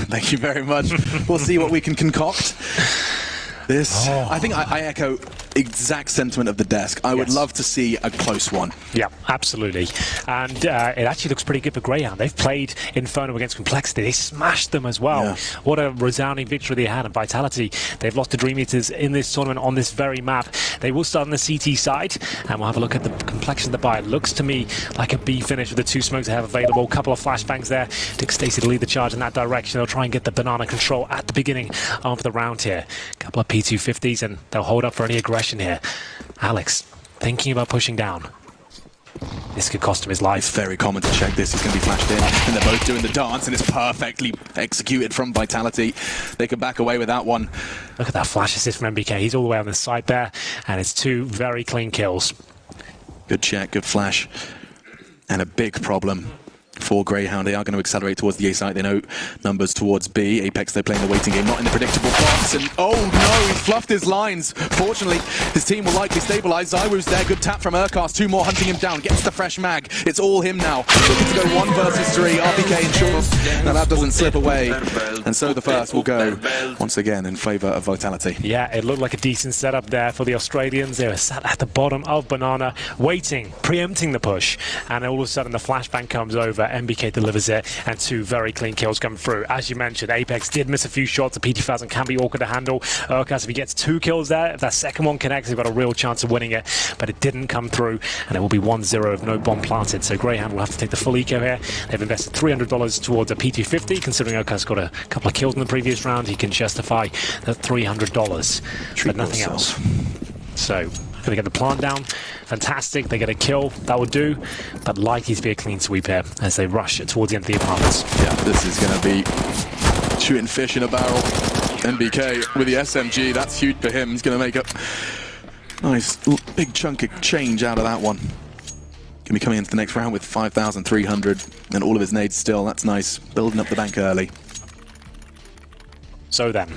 Thank you very much. We'll see what we can concoct. This, I think I echo exact sentiment of the desk. I would love to see a close one. Yeah, absolutely. And it actually looks pretty good for Grayhound. They've played Inferno against Complexity. They smashed them as well. Yeah. What a resounding victory they had. And Vitality, they've lost to Dream Eaters in this tournament on this very map. They will start on the CT side, and we'll have a look at the complexion of the buy. It looks to me like a B finish with the 2 smokes they have available. A couple of flashbangs there. Dick Stacey to lead the charge in that direction. They'll try and get the banana control at the beginning of the round here. A couple of P250s, and they'll hold up for any aggression here. Alex, thinking about pushing down. This could cost him his life. It's very common to check this. He's going to be flashed in, and they're both doing the dance, and it's perfectly executed from Vitality. They can back away with that one. Look at that flash assist from MBK. He's all the way on the side there, and it's 2 very clean kills. Good check, good flash, and a big problem for Grayhound. They are going to accelerate towards the A site. They know numbers towards B. Apex, they're playing the waiting game, not in the predictable box. And oh no, he's fluffed his lines. Fortunately, his team will likely stabilize. Zywoo's there, good tap from Urkast. 2 more hunting him down, gets the fresh mag. It's all him now. Looking to go 1 versus 3. RPK ensures now that doesn't slip away. And so the first will go once again in favor of Vitality. Yeah, it looked like a decent setup there for the Australians. They were sat at the bottom of Banana, waiting, preempting the push. And all of a sudden the flashbang comes over. MBK delivers it, and 2 very clean kills come through. As you mentioned, Apex did miss a few shots. The P2000 can be awkward to handle. Urkast, if he gets 2 kills there, if that second one connects, they've got a real chance of winning it, but it didn't come through, and it will be 1-0 with no bomb planted. So Grayhound will have to take the full eco here. They've invested $300 towards a P250. Considering Urkast got a couple of kills in the previous round, he can justify that $300, but nothing else. So going to get the plant down. Fantastic. They get a kill. That would do. But likely to be a clean sweep here as they rush towards the end of the apartments. Yeah, this is going to be shooting fish in a barrel. MBK with the SMG. That's huge for him. He's going to make a nice big chunk of change out of that one. Going to be coming into the next round with 5,300 and all of his nades still. That's nice. Building up the bank early. So then,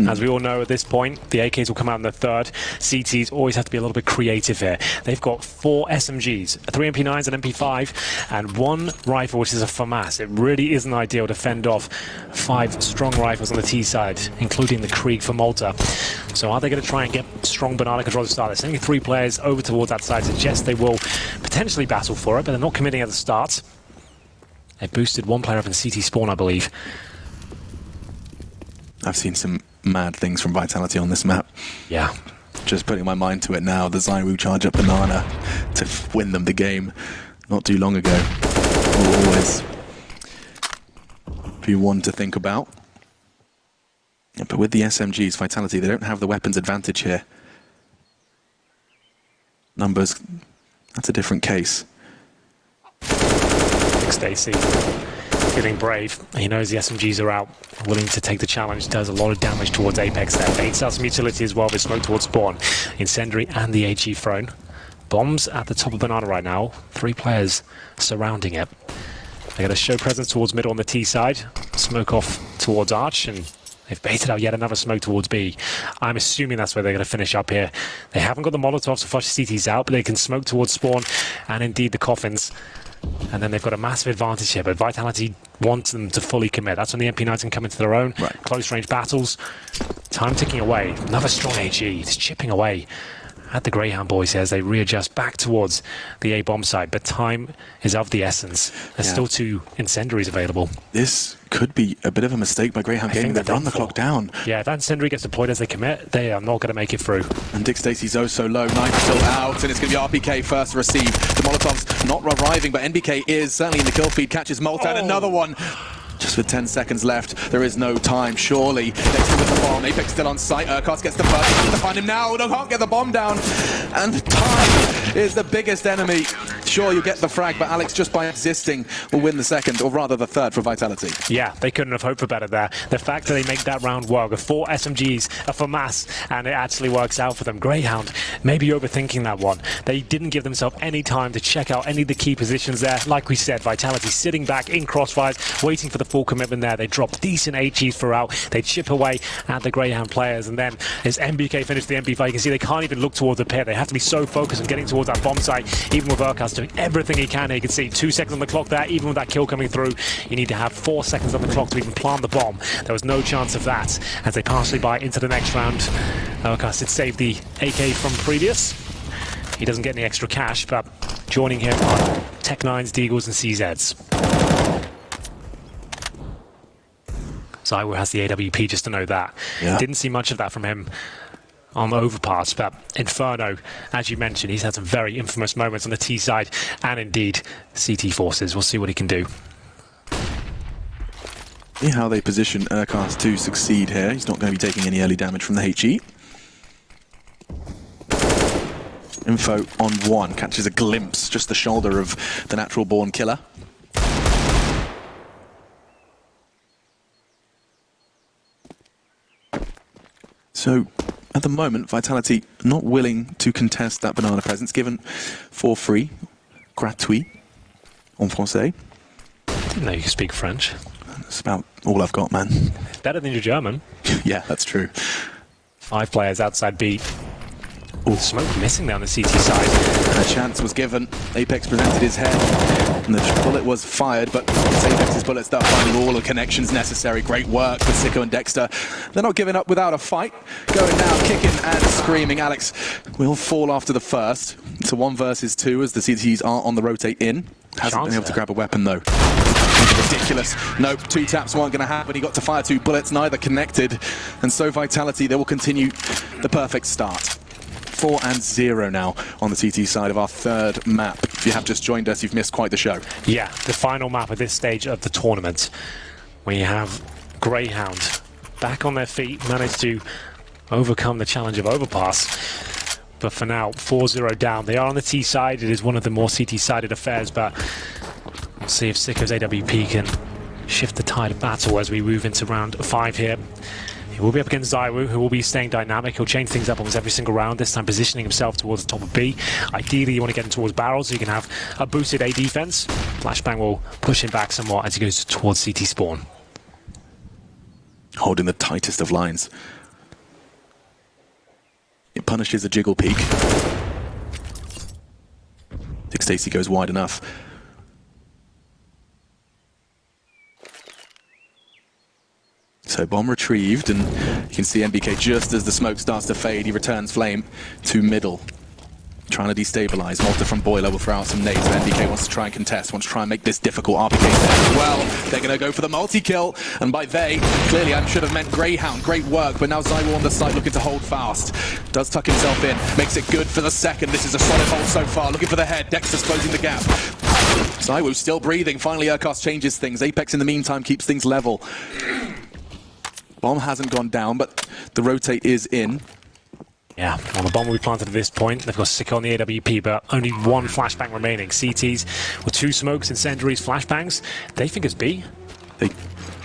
as we all know at this point, the AKs will come out in the third. CTs always have to be a little bit creative here. They've got 4 SMGs, 3 MP9s, an MP5, and 1 rifle, which is a FAMAS. It really isn't ideal to fend off 5 strong rifles on the T side, including the Krieg for Malta. So are they going to try and get strong banana control to start? They're sending 3 players over towards that side. Suggests they will potentially battle for it, but they're not committing at the start. They boosted 1 player up in CT spawn, I believe. I've seen some mad things from Vitality on this map. Yeah. Just putting my mind to it now. The Zywoo charge up banana to win them the game not too long ago. Always be one to think about. Yeah, but with the SMGs, Vitality, they don't have the weapons advantage here. Numbers, that's a different case. Stacey feeling brave. He knows the SMGs are out, willing to take the challenge. Does a lot of damage towards Apex there. Baits out some utility as well with smoke towards spawn. Incendiary and the HE thrown. Bombs at the top of banana right now. 3 players surrounding it. They're going to show presence towards middle on the T side. Smoke off towards Arch, and they've baited out yet another smoke towards B. I'm assuming that's where they're going to finish up here. They haven't got the Molotovs to flush the CTs out, but they can smoke towards spawn and indeed the coffins. And then they've got a massive advantage here, but Vitality wants them to fully commit. That's when the MP9s can come into their own. Right. Close range battles. Time ticking away. Another strong HE. It's chipping away at the Grayhound boys here as they readjust back towards the A bomb side. But time is of the essence. There's still 2 incendiaries available. This could be a bit of a mistake by Grayhound getting to run the clock down. Yeah, if that incendiary gets deployed as they commit, they are not going to make it through. And Dick Stacey's oh so low. Knife's still out, and it's going to be RPK first to receive. The Molotov's not arriving, but NBK is certainly in the kill feed. Catches Malta, and another one. Just with 10 seconds left, there is no time, surely. Next with the bomb, Apex still on site. Urkast gets the first, to find him now. No, can't get the bomb down. And time is the biggest enemy. Sure, you get the frag, but Alex, just by existing, will win the second, or rather the third for Vitality. Yeah, they couldn't have hoped for better there. The fact that they make that round work with 4 SMGs, a FAMAS, and it actually works out for them. Grayhound, maybe overthinking that one. They didn't give themselves any time to check out any of the key positions there. Like we said, Vitality sitting back in crossfires, waiting for the full commitment there. They dropped decent HEs throughout. They chip away at the Grayhound players, and then as MBK finished the MP5, you can see they can't even look towards the pit. They have to be so focused on getting towards that bomb site, even with Urkast doing everything he can. You can see 2 seconds on the clock there. Even with that kill coming through, you need to have 4 seconds on the clock to even plant the bomb. There was no chance of that as they partially buy into the next round. Urkas did save the AK from previous. He doesn't get any extra cash, but joining him are Tech9s, Deagles, and CZs. Zywo has the AWP, just to know that. Yeah. Didn't see much of that from him on the overpass, but Inferno, as you mentioned, he's had some very infamous moments on the T side, and indeed CT forces. We'll see what he can do. See how they position Urkas to succeed here. He's not going to be taking any early damage from the HE. Info on one, catches a glimpse, just the shoulder of the natural born killer. So, at the moment, Vitality not willing to contest that banana presence, given for free, gratuit, en français. Didn't know you could speak French. That's about all I've got, man. Better than your German. Yeah, that's true. 5 players outside B. Ooh, smoke missing there on the CT side. A chance was given. Apex presented his head, and the bullet was fired, but it's Apex's bullets that are finding all the connections necessary. Great work for Sicko and Dexter. They're not giving up without a fight. Going now, kicking and screaming. Alex will fall after the first. It's a 1 versus 2 as the CTs are on the rotate in. Hasn't been able to grab a weapon though. Ridiculous. Nope, 2 taps weren't going to happen. He got to fire 2 bullets, neither connected. And so Vitality, they will continue the perfect start. 4-0 now on the CT side of our 3rd map. If you have just joined us, you've missed quite the show. Yeah, the final map at this stage of the tournament. We have Grayhound back on their feet, managed to overcome the challenge of overpass. But for now, 4-0 down. They are on the T side. It is one of the more CT-sided affairs, but we'll see if Sicko's AWP can shift the tide of battle as we move into round 5 here. He will be up against Zywo, who will be staying dynamic. He'll change things up almost every single round, this time positioning himself towards the top of B. Ideally, you want to get him towards barrels so you can have a boosted A defense. Flashbang will push him back somewhat as he goes towards CT spawn. Holding the tightest of lines. It punishes a jiggle peek. Dick Stacey goes wide enough. So bomb retrieved, and you can see MBK just as the smoke starts to fade, he returns flame to middle. Trying to destabilize. Malta from Boiler will throw out some nades, but MBK wants to try and contest, wants to try and make this difficult. RPK there as well. They're going to go for the multi-kill, and by they, clearly I should have meant Grayhound. Great work, but now Zywo on the side looking to hold fast. Does tuck himself in, makes it good for the second. This is a solid hold so far, looking for the head. Dexter's closing the gap. Zywo still breathing. Finally, Urkas changes things. Apex in the meantime keeps things level. Bomb hasn't gone down, but the rotate is in. Yeah, well, the bomb will be planted at this point. They've got Sicko on the AWP, but only 1 flashbang remaining. CTs with 2 smokes, incendiaries, flashbangs. They think it's B. They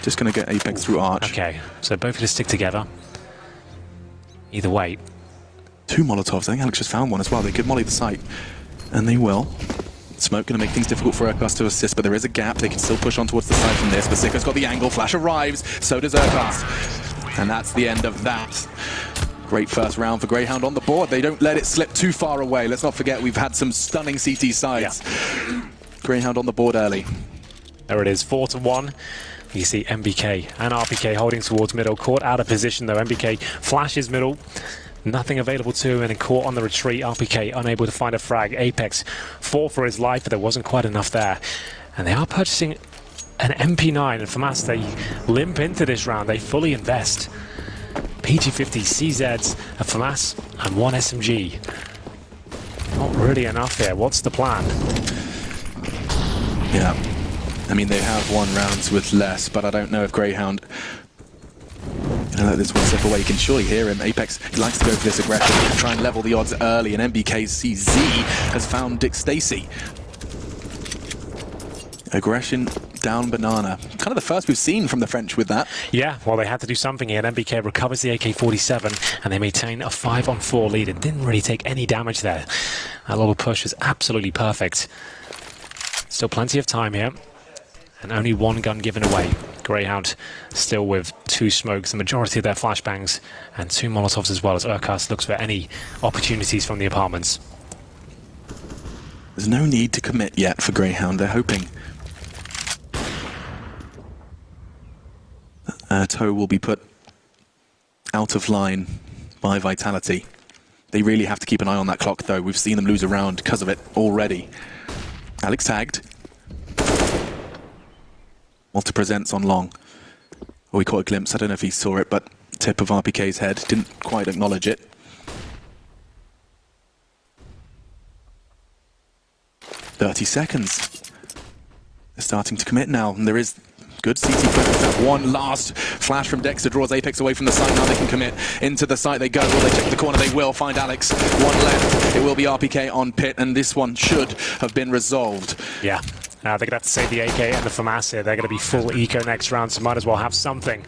just going to get Apex through Arch. Okay, so both of them stick together. Either way. 2 Molotovs. I think Alex just found one as well. They could molly the site, and they will. Smoke going to make things difficult for Urkas to assist, but there is a gap. They can still push on towards the side from this, but Sicko's got the angle. Flash arrives, so does Urkas. And that's the end of that. Great first round for Grayhound on the board. They don't let it slip too far away. Let's not forget we've had some stunning CT sides. Yeah. Grayhound on the board early. There it is, 4-1. You see MBK and RPK holding towards middle. Caught out of position though. MBK flashes middle. Nothing available to him, and then caught on the retreat. RPK unable to find a frag. Apex fought for his life, but there wasn't quite enough there. And they are purchasing an MP9, and FAMAS, they limp into this round. They fully invest. PG50, CZs, a FAMAS, and 1 SMG. Not really enough here. What's the plan? Yeah. I mean, they have won rounds with less, but I don't know if Grayhound gonna let this one slip away. You can surely hear him. Apex, he likes to go for this aggression, try and level the odds early, and MBK's CZ has found Dick Stacey. Aggression down banana. Kind of the first we've seen from the French with that. Yeah, well, they had to do something here. MBK recovers the AK-47, and they maintain a 5-on-4 lead. It didn't really take any damage there. That little push is absolutely perfect. Still plenty of time here, and only 1 gun given away. Grayhound still with 2 smokes, the majority of their flashbangs, and 2 Molotovs as well, as Urkas looks for any opportunities from the apartments. There's no need to commit yet for Grayhound. They're hoping Toe will be put out of line by Vitality. They really have to keep an eye on that clock, though. We've seen them lose a round because of it already. Alex tagged. Walter presents on long. Oh, he caught a glimpse. I don't know if he saw it, but tip of RPK's head. Didn't quite acknowledge it. 30 seconds. They're starting to commit now, and there is good CT presence. That one last flash from Dexter draws Apex away from the site. Now they can commit. Into the site they go. Will they check the corner? They will find Alex. One left. It will be RPK on pit, and this one should have been resolved. Yeah. They're going to have to save the AK and the FAMAS here. They're going to be full eco next round, so might as well have something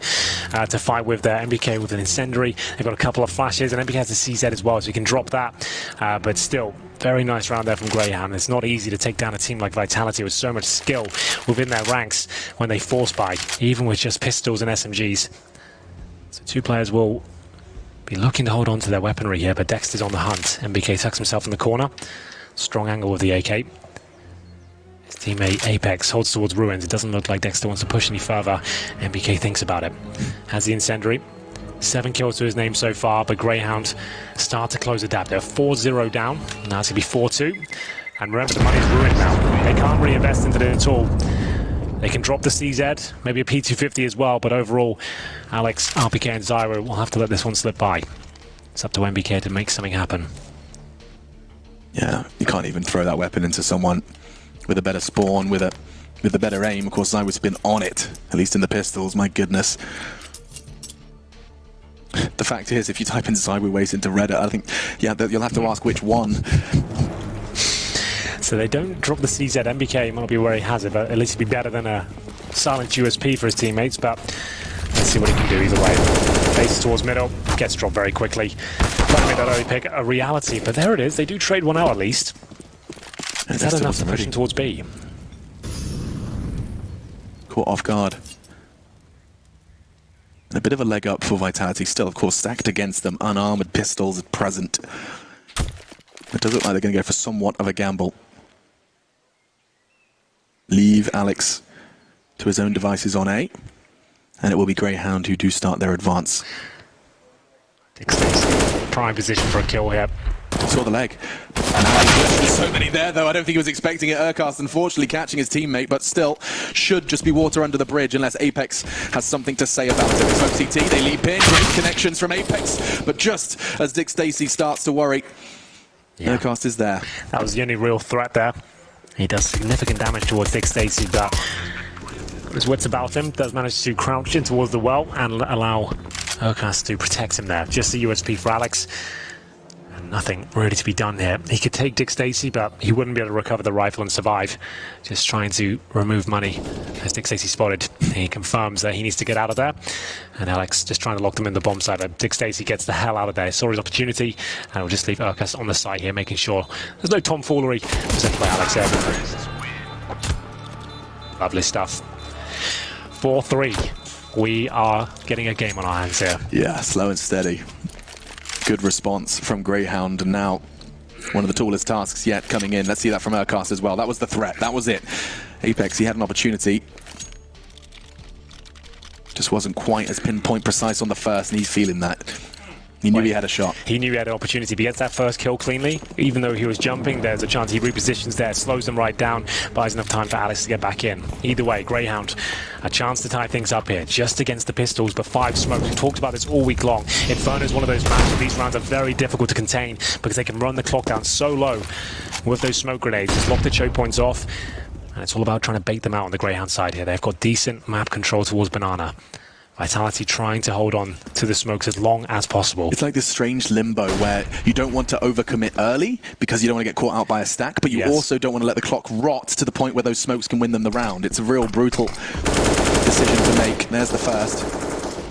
to fight with there. MBK with an incendiary. They've got a couple of flashes, and MBK has a CZ as well, so you can drop that. But still, very nice round there from Grayhound. It's not easy to take down a team like Vitality with so much skill within their ranks when they force buy, even with just pistols and SMGs. So two players will be looking to hold on to their weaponry here, but Dexter's on the hunt. MBK tucks himself in the corner. Strong angle with the AK. His teammate Apex holds towards Ruins. It doesn't look like Dexter wants to push any further. MBK thinks about it. Has the incendiary. 7 kills to his name so far, but Grayhound start to close the gap. They're 4-0 down. Now it's going to be 4-2. And remember, the money's ruined now. They can't reinvest into it at all. They can drop the CZ, maybe a P250 as well, but overall, Alex, RPK, and Zyro will have to let this one slip by. It's up to MBK to make something happen. Yeah, you can't even throw that weapon into someone with a better spawn, with a better aim. Of course, Zyro's been on it, at least in the pistols. My goodness. The fact is, if you type in Zyro Waste into Reddit, I think, yeah, you'll have to ask which one. So they don't drop the CZ. MBK might be where he has it, but at least it'd be better than a silent USP for his teammates. But let's see what he can do either way. Faces towards middle, gets dropped very quickly. Might make that early pick a reality, but there it is. They do trade one out at least. Is that enough to push him towards B? Caught off guard. And a bit of a leg up for Vitality still, of course, stacked against them. Unarmored pistols at present. It does look like they're going to go for somewhat of a gamble. Leave Alex to his own devices on A. And it will be Grayhound who do start their advance. Prime position for a kill here. Saw the leg. There's so many there, though. I don't think he was expecting it. Urcast, unfortunately, catching his teammate, but still should just be water under the bridge unless Apex has something to say about it. It's CT, they leap in. Great connections from Apex, but just as Dick Stacey starts to worry, yeah. Urcast is there. That was the only real threat there. He does significant damage towards Dick Stacey, but his wits about him. Does manage to crouch in towards the well and allow Urcast to protect him there. Just a USP for Alex. Nothing really to be done here. He could take Dick Stacey, but he wouldn't be able to recover the rifle and survive. Just trying to remove money. As Dick Stacey spotted, he confirms that he needs to get out of there. And Alex just trying to lock them in the bomb site. But Dick Stacey gets the hell out of there. Saw his opportunity, and will just leave Urcast on the site here, making sure there's no tomfoolery presented by Alex here. Lovely stuff. 4-3. We are getting a game on our hands here. Yeah, slow and steady. Good response from Grayhound, and now one of the tallest tasks yet coming in. Let's see that from Urcast as well. That was the threat. That was it. Apex, he had an opportunity. Just wasn't quite as pinpoint precise on the first, and he's feeling that. He knew he had a shot. He knew he had an opportunity. If he gets that first kill cleanly, even though he was jumping, there's a chance he repositions there, slows them right down, buys enough time for Alex to get back in. Either way, Grayhound, a chance to tie things up here, just against the pistols, but 5 smokes. We've talked about this all week long. Inferno is one of those maps where these rounds are very difficult to contain because they can run the clock down so low with those smoke grenades. Just lock the choke points off, and it's all about trying to bait them out on the Grayhound side here. They've got decent map control towards Banana. Vitality trying to hold on to the smokes as long as possible. It's like this strange limbo where you don't want to overcommit early because you don't want to get caught out by a stack, but you also don't want to let the clock rot to the point where those smokes can win them the round. It's a real brutal decision to make. There's the first.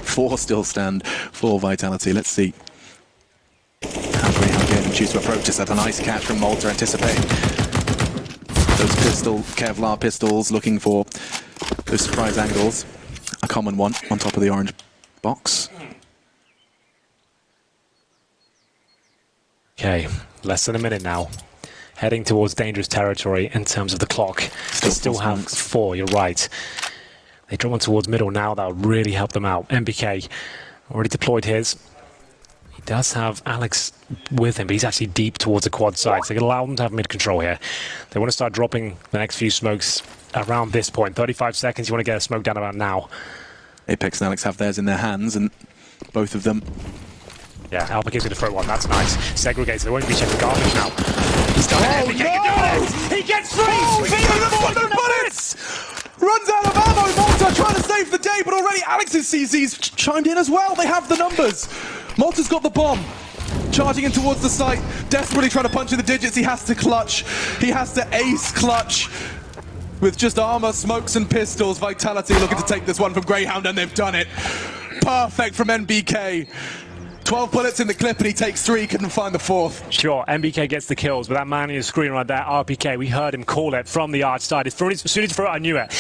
4 still stand for Vitality. Let's see how Grayhound can choose to approach this. That's a nice catch from Malta, anticipating those Kevlar pistols, looking for those surprise angles. A common one on top of the orange box. Okay, less than a minute now. heading towards dangerous territory in terms of the clock. They still have 4, you're right. They draw one towards middle now, that'll really help them out. MBK already deployed his. He does have Alex with him, but he's actually deep towards the quad side, so they can allow them to have mid-control here. They want to start dropping the next few smokes around this point. 35 seconds, you want to get a smoke down about now. Apex and Alex have theirs in their hands, and both of them. Yeah, MBK's going to throw one, that's nice. Segregated, they won't be checking garbage now. He's done it, MBK can do it! He gets 3! No bullets! Runs out of ammo, Malta trying to save the day, but already Alex's CZ's chimed in as well. They have the numbers. Malta's got the bomb. Charging in towards the site, desperately trying to punch in the digits. He has to clutch. He has to ace clutch. With just armor, smokes, and pistols, Vitality looking to take this one from Grayhound, and they've done it. Perfect from NBK. 12 bullets in the clip, and he takes 3, couldn't find the 4th. Sure, MBK gets the kills, but that man in the screen right there, RPK, we heard him call it from the arch side. As soon as he threw it, I knew it.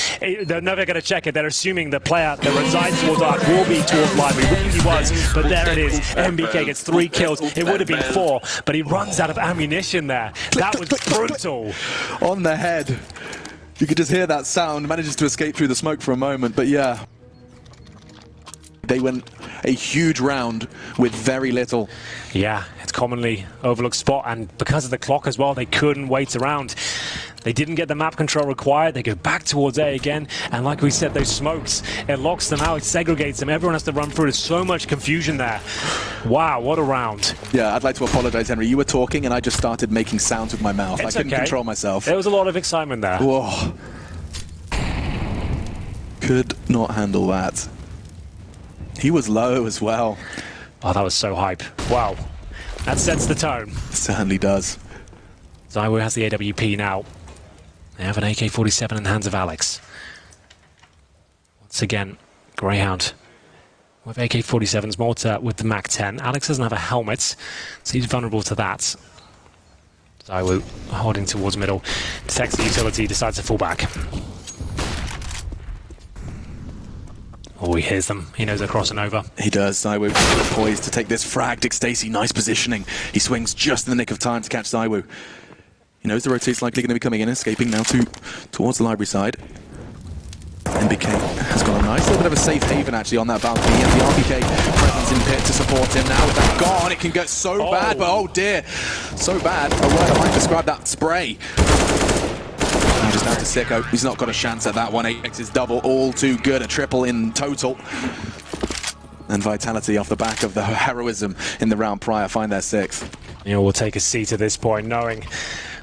They're never going to check it. They're assuming the player that resides towards arch will be towards library, which he was, but there it is. MBK gets 3 kills. It would have been 4, but he runs out of ammunition there. That was brutal. On the head. You could just hear that sound, manages to escape through the smoke for a moment, but yeah. They went a huge round with very little. Yeah, it's commonly overlooked spot, and because of the clock as well, they couldn't wait around. They didn't get the map control required. They go back towards A again, and like we said, those smokes, it locks them out, it segregates them. Everyone has to run through. There's so much confusion there. Wow, what a round. Yeah, I'd like to apologize, Henry. You were talking, and I just started making sounds with my mouth. I couldn't control myself. There was a lot of excitement there. Whoa. Could not handle that. He was low as well. Oh, that was so hype. Wow. That sets the tone. Certainly does. Zywo has the AWP now. They have an AK-47 in the hands of Alex. Once again, Grayhound with AK-47s, Malta with the MAC-10. Alex doesn't have a helmet, so he's vulnerable to that. Zywo holding towards middle. Detects the utility, decides to fall back. Oh, he hears them. He knows they're crossing over. He does. Zywo poised to take this frag. Dick Stacey, nice positioning. He swings just in the nick of time to catch Zywo. He knows the rotate's likely going to be coming in, escaping now towards the library side. NBK has got a nice little bit of a safe haven actually on that balcony, and the RPK presence in pit to support him. Now with that gone, it can get so bad, but oh dear, so bad. A word I might describe that spray. Just now to Sicko. He's not got a chance at that one. Apex is double, all too good. A triple in total. And Vitality off the back of the heroism in the round prior find their 6th. You know, we'll take a seat at this point, knowing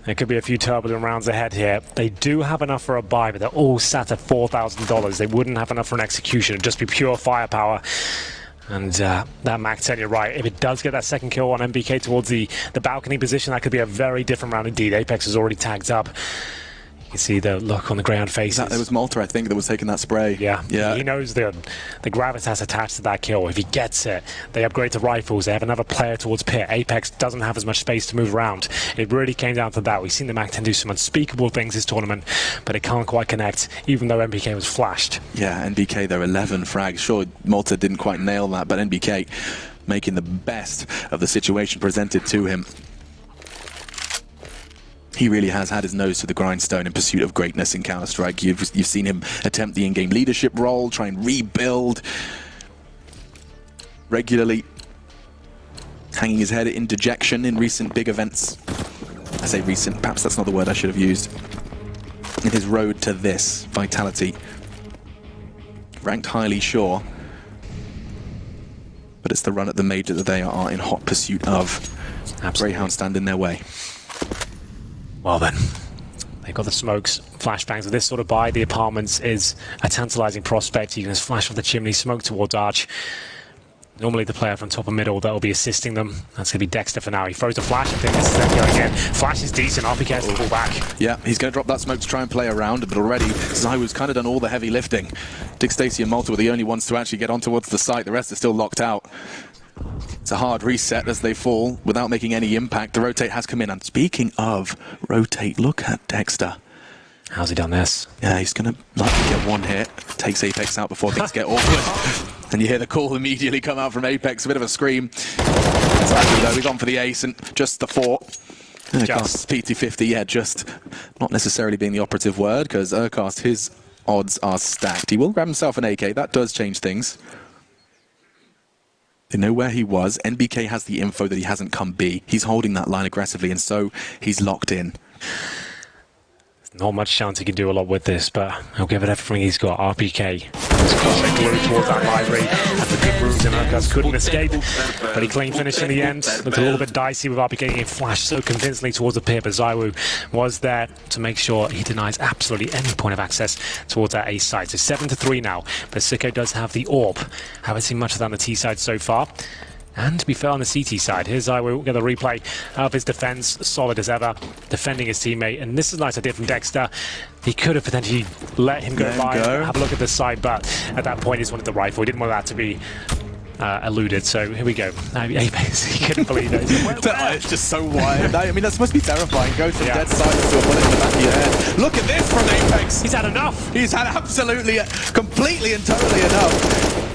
there could be a few turbulent rounds ahead here. They do have enough for a buy, but they're all sat at $4,000. They wouldn't have enough for an execution. It'd just be pure firepower. And that MAC-10, you're right. If it does get that second kill on MBK towards the balcony position, that could be a very different round indeed. Apex is already tagged up. You see the look on the Grayhound faces. It was Malta, I think, that was taking that spray. Yeah. He knows the gravitas attached to that kill. If he gets it, they upgrade to rifles. They have another player towards pit. Apex doesn't have as much space to move around. It really came down to that. We've seen the MAC-10 do some unspeakable things this tournament, but it can't quite connect, even though NBK was flashed. Yeah, NBK, they're 11 frags. Sure, Malta didn't quite nail that, but NBK making the best of the situation presented to him. He really has had his nose to the grindstone in pursuit of greatness in Counter-Strike. You've seen him attempt the in-game leadership role, try and rebuild regularly, hanging his head in dejection in recent big events. I say recent, perhaps that's not the word I should have used. In his road to this, Vitality. Ranked highly, sure. But it's the run at the major that they are in hot pursuit of. Absolutely. Grayhound stand in their way. Well then, they've got the smokes, flashbangs. With this sort of buy, the apartments is a tantalizing prospect. You can just flash off the chimney, smoke towards arch. Normally the player from top of middle that will be assisting them. That's going to be Dexter for now. He throws the flash. I think this is that kill again. Flash is decent. RPK has to pull back. Yeah, he's going to drop that smoke to try and play around, but already Zywo's kind of done all the heavy lifting. Dick Stacey and Malta were the only ones to actually get on towards the site. The rest are still locked out. It's a hard reset as they fall without making any impact. The rotate has come in, and speaking of rotate, look at Dexter. How's he done this? Yeah, he's going to likely get one hit. Takes Apex out before things get awkward. And you hear the call immediately come out from Apex, a bit of a scream. Exactly, though, he's on for the ace and just the 4. Just. PT50, yeah, just not necessarily being the operative word, because Urcast, his odds are stacked. He will grab himself an AK. That does change things. They know where he was. NBK has the info that he hasn't come B. He's holding that line aggressively, and so he's locked in. Not much chance he can do a lot with this, but he'll give it everything he's got. RPK was crossing glued towards that library, and the good moves in Urcast couldn't escape, but he clean finish in the end. Looked a little bit dicey with RPK getting flashed so convincingly towards the pit, but ZywOo was there to make sure he denies absolutely any point of access towards that A side. So 7-3 now, but Sicko does have the AWP. Haven't seen much of that on the T side so far. And to be fair, on the CT side, here's ZywOo. We'll get the replay of his defense, solid as ever, defending his teammate. And this is a nice idea from Dexter. He could have potentially let him go by, have a look at the side, but at that point, he just wanted the rifle. He didn't want that to be eluded. So here we go. Apex, he couldn't believe it. It's just so wide. I mean, that's supposed to be terrifying. Go from dead silence to a bullet in the back of your head. Look at this from Apex. He's had enough. He's had absolutely, completely and totally enough.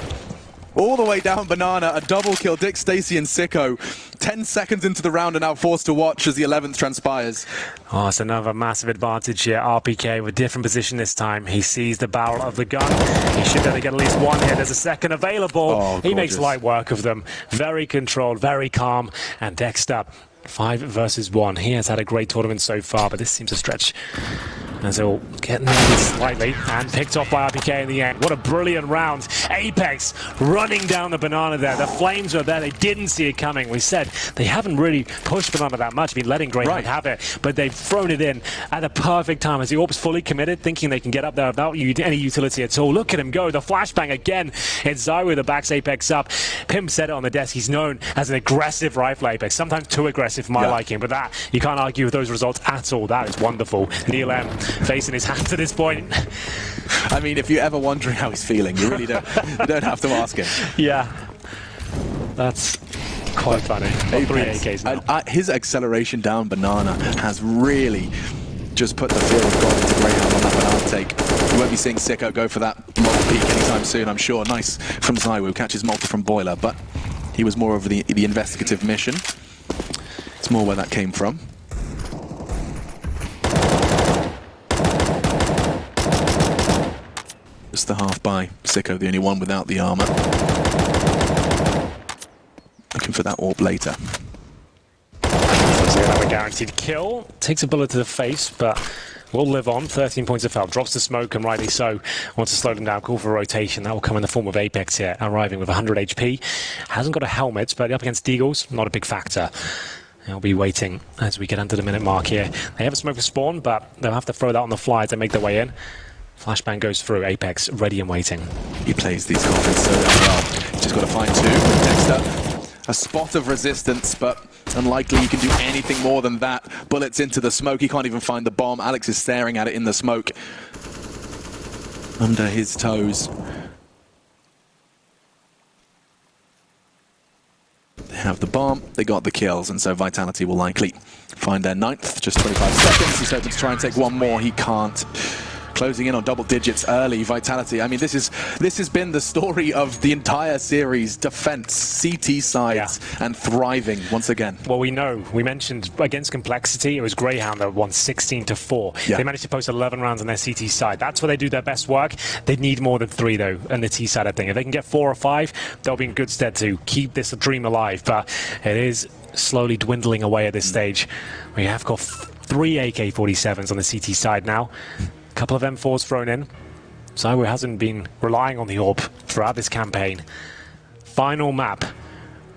All the way down Banana, a double kill. Dick, Stacy, and Sicko. 10 seconds into the round and now forced to watch as the 11th transpires. Oh, it's another massive advantage here. RPK with a different position this time. He sees the barrel of the gun. He should be able to get at least one here. There's a second available. Oh, he makes light work of them. Very controlled, very calm. And Dexter, 5 versus 1. He has had a great tournament so far, but this seems a stretch. As he'll get nailed slightly and picked off by RPK in the end. What a brilliant round. Apex running down the Banana there. The flames were there. They didn't see it coming. We said they haven't really pushed Banana that much, been letting Grayhound have it, but they've thrown it in at the perfect time as the AWP's fully committed, thinking they can get up there without any utility at all. Look at him go. The flashbang again. It's ZywOo that backs Apex up. Pimp said it on the desk. He's known as an aggressive rifle Apex. Sometimes too aggressive for my liking, but that, you can't argue with those results at all. That is wonderful. Neil M facing his hands at this point. I mean, if you're ever wondering how he's feeling, you really don't, you don't have to ask him. Yeah, that's quite funny. 3 AKs now. His acceleration down Banana has really just put the fear of God into Grayhound on that Banana take. You won't be seeing Sicko go for that multi-peak anytime soon, I'm sure. Nice from ZywOo, catches multi from Boiler, but he was more of the investigative mission. It's more where that came from. Just the half by Sicko, the only one without the armor. Looking for that AWP later. So another guaranteed kill. Takes a bullet to the face, but will live on. 13 points of health. Drops the smoke, and rightly so. Wants to slow them down. Call for a rotation. That will come in the form of Apex here, arriving with 100 HP. Hasn't got a helmet, but up against Deagles, not a big factor. He'll be waiting as we get under the minute mark here. They have a smoke for spawn, but they'll have to throw that on the fly as they make their way in. Flashbang goes through. Apex ready and waiting. He plays these coffins so well. Just got to find 2. Dexter, a spot of resistance, but unlikely you can do anything more than that. Bullets into the smoke. He can't even find the bomb. Alex is staring at it in the smoke. Under his toes. They have the bomb, they got the kills, and so Vitality will likely find their 9th. Just 25 seconds. He's hoping to try and take one more. He can't. Closing in on double digits early. Vitality. I mean, this has been the story of the entire series. Defense, CT sides, and thriving once again. Well, we know. We mentioned against Complexity, it was Grayhound that won 16-4. They managed to post 11 rounds on their CT side. That's where they do their best work. They need more than 3, though, on the T side of thing. If they can get 4 or 5, they'll be in good stead to keep this dream alive. But it is slowly dwindling away at this stage. We have got 3 AK-47s on the CT side now. Couple of M4s thrown in. ZywOo hasn't been relying on the AWP throughout this campaign. Final map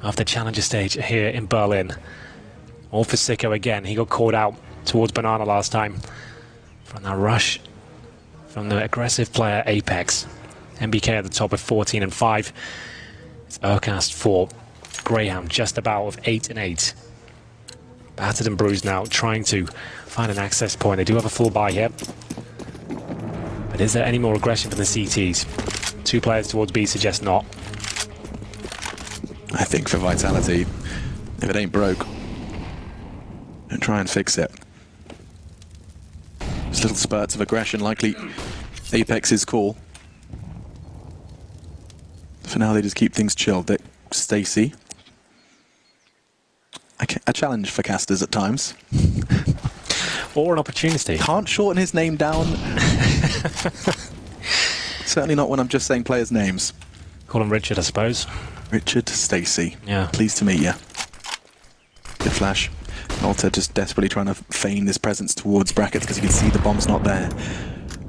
of the Challenger stage here in Berlin. All for Sicko again. He got called out towards Banana last time from that rush from the aggressive player Apex. NBK at the top with 14 and 5. It's Urcast 4. Grayhound just about with 8 and 8. Battered and bruised now, trying to find an access point. They do have a full buy here. But is there any more aggression from the CTs? 2 players towards B suggest not. I think for Vitality, if it ain't broke, don't try and fix it. Just little spurts of aggression, likely Apex's call. For now, they just keep things chilled. Stacy. a challenge for casters at times. Or an opportunity. Can't shorten his name down. Certainly not when I'm just saying players' names. Call him Richard, I suppose. Richard Stacey. Yeah. Pleased to meet you. Good flash. Malta just desperately trying to feign this presence towards brackets because you can see the bomb's not there.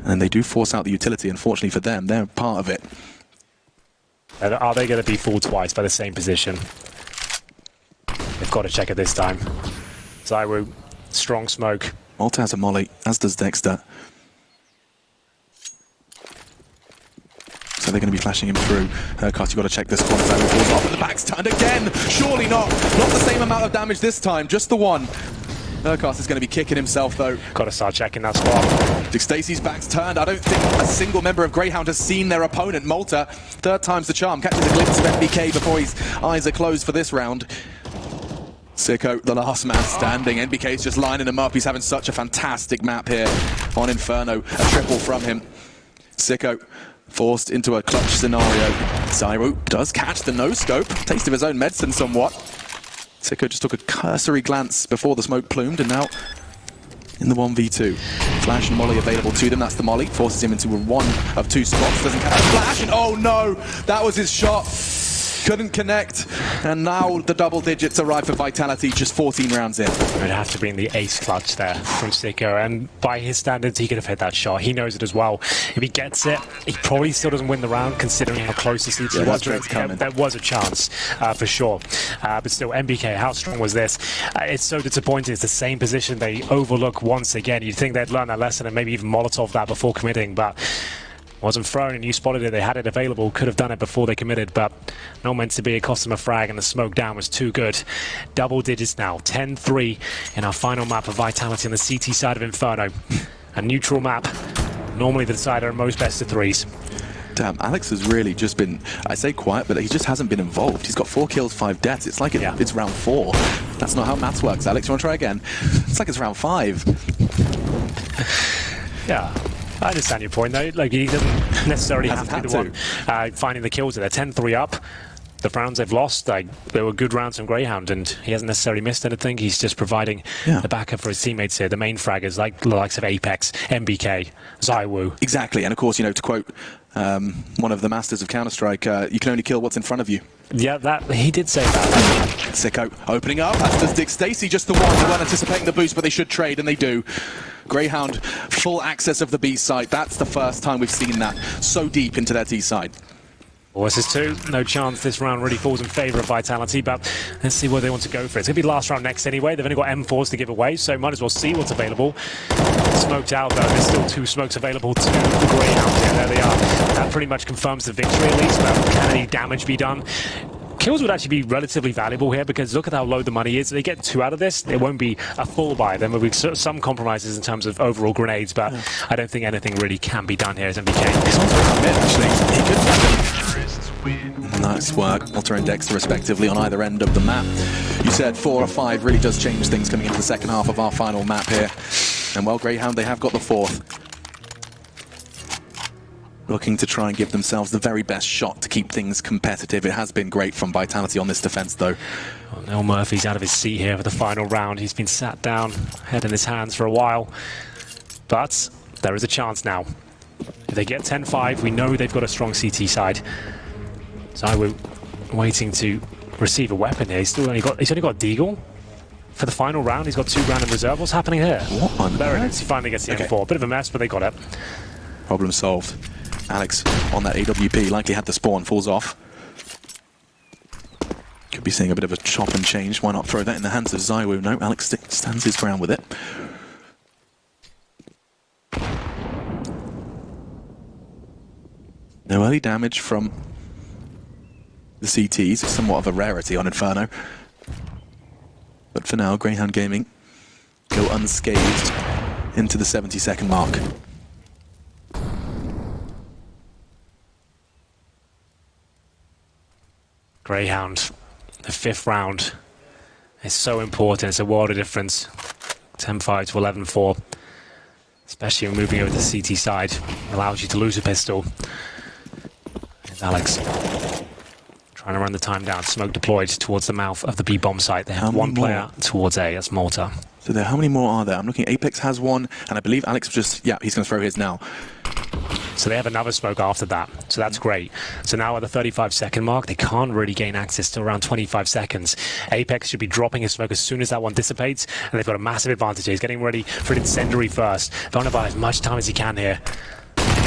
And they do force out the utility. Unfortunately for them, they're part of it. Are they going to be fooled twice by the same position? They've got to check it this time. Zywoo, strong smoke. Malta has a molly, as does Dexter. So they're going to be flashing him through. Hercast, you've got to check this corner. Zywoo falls off, and the back's turned again! Surely not! Not the same amount of damage this time, just the one. Hercast is going to be kicking himself, though. Got to start checking that spot. Dick Stacey's back's turned. I don't think a single member of Grayhound has seen their opponent. Malta, third time's the charm. Catches a glimpse of MBK before his eyes are closed for this round. Sicko, the last man standing. NBK's just lining him up. He's having such a fantastic map here on Inferno. A triple from him. Sicko forced into a clutch scenario. Zywoo does catch the no-scope. Taste of his own medicine somewhat. Sicko just took a cursory glance before the smoke plumed, and now in the 1v2. Flash and molly available to them. That's the molly. Forces him into one of two spots. Doesn't catch the flash, and oh no! That was his shot. Couldn't connect, and now the double digits arrive for Vitality, just 14 rounds in. It'd have to be in the ace clutch there from Sicko, and by his standards, he could have hit that shot. He knows it as well. If he gets it, he probably still doesn't win the round, considering how close the CT was. There was a chance, for sure. But still, MBK, how strong was this? It's so disappointing. It's the same position they overlook once again. You'd think they'd learn that lesson and maybe even Molotov that before committing, but wasn't thrown, and you spotted it. They had it available, could have done it before they committed, but not meant to be. It cost them a frag, and the smoke down was too good. Double digits now, 10-3 in our final map of Vitality on the CT side of Inferno. A neutral map, normally the decider of most best of threes. Damn, Alex has really just been, I say quiet, but he just hasn't been involved. He's got 4 kills, 5 deaths. It's like it's round 4. That's not how maths works, Alex. You want to try again? It's like it's round 5. Yeah. I understand your point, though. Like, he doesn't necessarily have to be the one finding the kills. They're 10-3 up. The rounds they've lost, they were good rounds from Grayhound, and he hasn't necessarily missed anything. He's just providing the backup for his teammates here. The main fraggers, like the likes of Apex, MBK, Zywoo. Exactly, and of course, you know, to quote one of the masters of Counter-Strike, you can only kill what's in front of you. Yeah, that he did say that. Sicko opening up, as does Dick Stacey, just the one. They weren't anticipating the boost, but they should trade, and they do. Grayhound, full access of the B side. That's the first time we've seen that so deep into their T side. Versus 2, no chance this round really falls in favour of Vitality, but let's see where they want to go for it. It's going to be last round next anyway. They've only got M4s to give away, so might as well see what's available. Smoked out though, there's still 2 smokes available to the Grayhound. Yeah, there they are. That pretty much confirms the victory at least, but can any damage be done? Kills would actually be relatively valuable here, because look at how low the money is. If they get 2 out of this, it won't be a full buy. There will be some compromises in terms of overall grenades, but I don't think anything really can be done here as MBK. Actually, he could. Nice work, Malta and Dexter respectively on either end of the map. You said 4 or 5 really does change things coming into the second half of our final map here. And well, Grayhound, they have got the 4th. Looking to try and give themselves the very best shot to keep things competitive. It has been great from Vitality on this defense, though. Well, Neil Murphy's out of his seat here for the final round. He's been sat down, head in his hands for a while. But there is a chance now. If they get 10-5, we know they've got a strong CT side. Zywoo waiting to receive a weapon here. He's only got Deagle for the final round. He's got 2 random reserve. What's happening here? What on there it earth? is. He finally gets the M4. Bit of a mess, but they got it. Problem solved. Alex on that AWP, likely had the spawn, falls off. Could be seeing a bit of a chop and change. Why not throw that in the hands of Zywoo? No, Alex stands his ground with it. No early damage from the CTs. It's somewhat of a rarity on Inferno. But for now, Grayhound Gaming go unscathed into the 70-second mark. Grayhound, the 5th round is so important. It's a world of difference. 10-5 to 11-4. Especially when moving over to the CT side. Allows you to lose a pistol. Here's Alex Trying to run the time down. Smoke deployed towards the mouth of the B bomb site. They have one player towards A. That's Mortar. So how many more are there? I'm looking. Apex has one, and I believe Alex just, yeah, he's going to throw his now. So they have another smoke after that. So that's great. So now at the 35-second mark, they can't really gain access to around 25 seconds. Apex should be dropping his smoke as soon as that one dissipates, and they've got a massive advantage here. He's getting ready for an incendiary first. Trying to buy as much time as he can here.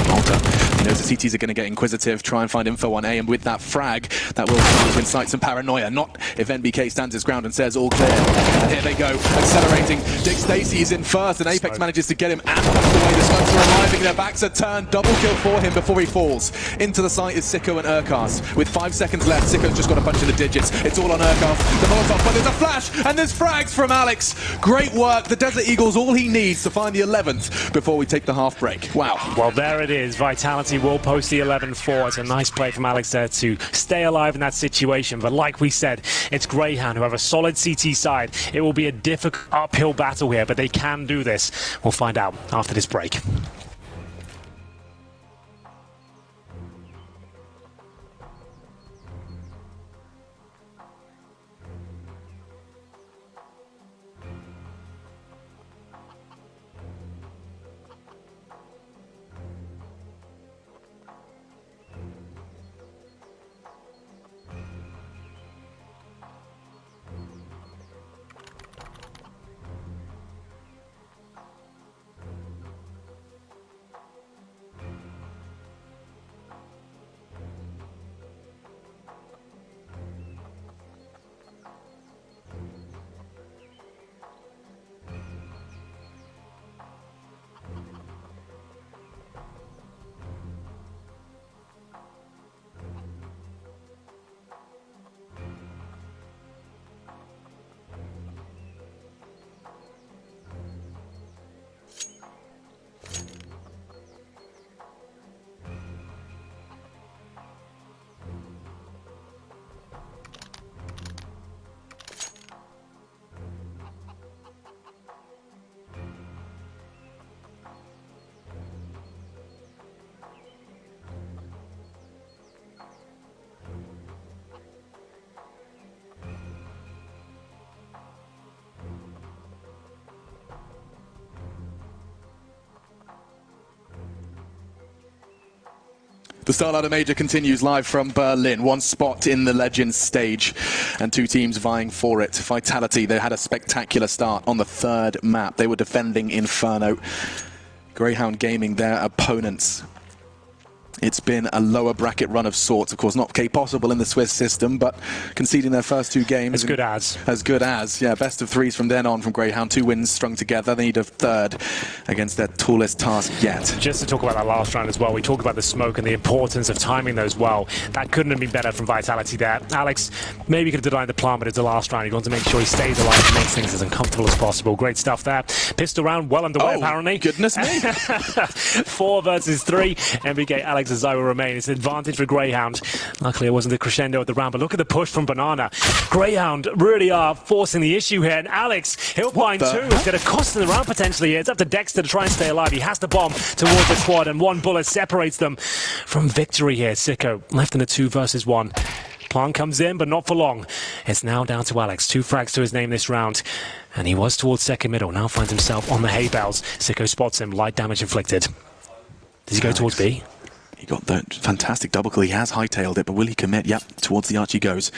Malta. He knows the CTs are going to get inquisitive, try and find info on A, and with that frag, that will start to incite some paranoia. Not if NBK stands his ground and says all clear. And here they go, accelerating. Dick Stacy is in first, and Apex manages to get him and push away. The smokes are arriving, their backs are turned. Double kill for him before he falls. Into the site is Sicko and Urkas. With 5 seconds left, Sicko's just got a bunch of the digits. It's all on Urkas. The Molotov, but there's a flash, and there's frags from Alex. Great work. The Desert Eagle's all he needs to find the 11th before we take the half break. Wow. Well, there it is. Vitality will post the 11-4. It's a nice play from Alex there to stay alive in that situation. But like we said, it's Grayhound who have a solid CT side. It will be a difficult uphill battle here, but they can do this. We'll find out after this break. The StarLadder Major continues live from Berlin. One spot in the Legends stage and two teams vying for it. Vitality, they had a spectacular start on the third map. They were defending Inferno. Grayhound Gaming, their opponents. It's been a lower bracket run of sorts, of course, not possible in the Swiss system, but conceding their first two games. As good as. As good as, yeah. Best of threes from then on from Grayhound. 2 wins strung together. They need a third against their tallest task yet. Just to talk about that last round as well, we talk about the smoke and the importance of timing those well. That couldn't have been better from Vitality there. Alex maybe could have denied the plan, but it's the last round. He wants to make sure he stays alive and makes things as uncomfortable as possible. Great stuff there. Pistol round well underway, apparently. Goodness me. 4 versus 3. MBK, Alex and Zyra remain. It's an advantage for Grayhound. Luckily, it wasn't the crescendo at the round, but look at the push from Banana. Grayhound really are forcing the issue here, and Alex, he'll find 2. It's going to cost him the round potentially here. It's up to Dexter to try and stay alive. He has to bomb towards the quad, and one bullet separates them from victory here. Sicko left in a 2 versus 1. Plant comes in, but not for long. It's now down to Alex. 2 frags to his name this round. And he was towards second middle. Now finds himself on the hay bales. Sicko spots him. Light damage inflicted. Does he go towards B? He got that fantastic double kill. He has hightailed it, but will he commit? Yep, towards the arch he goes.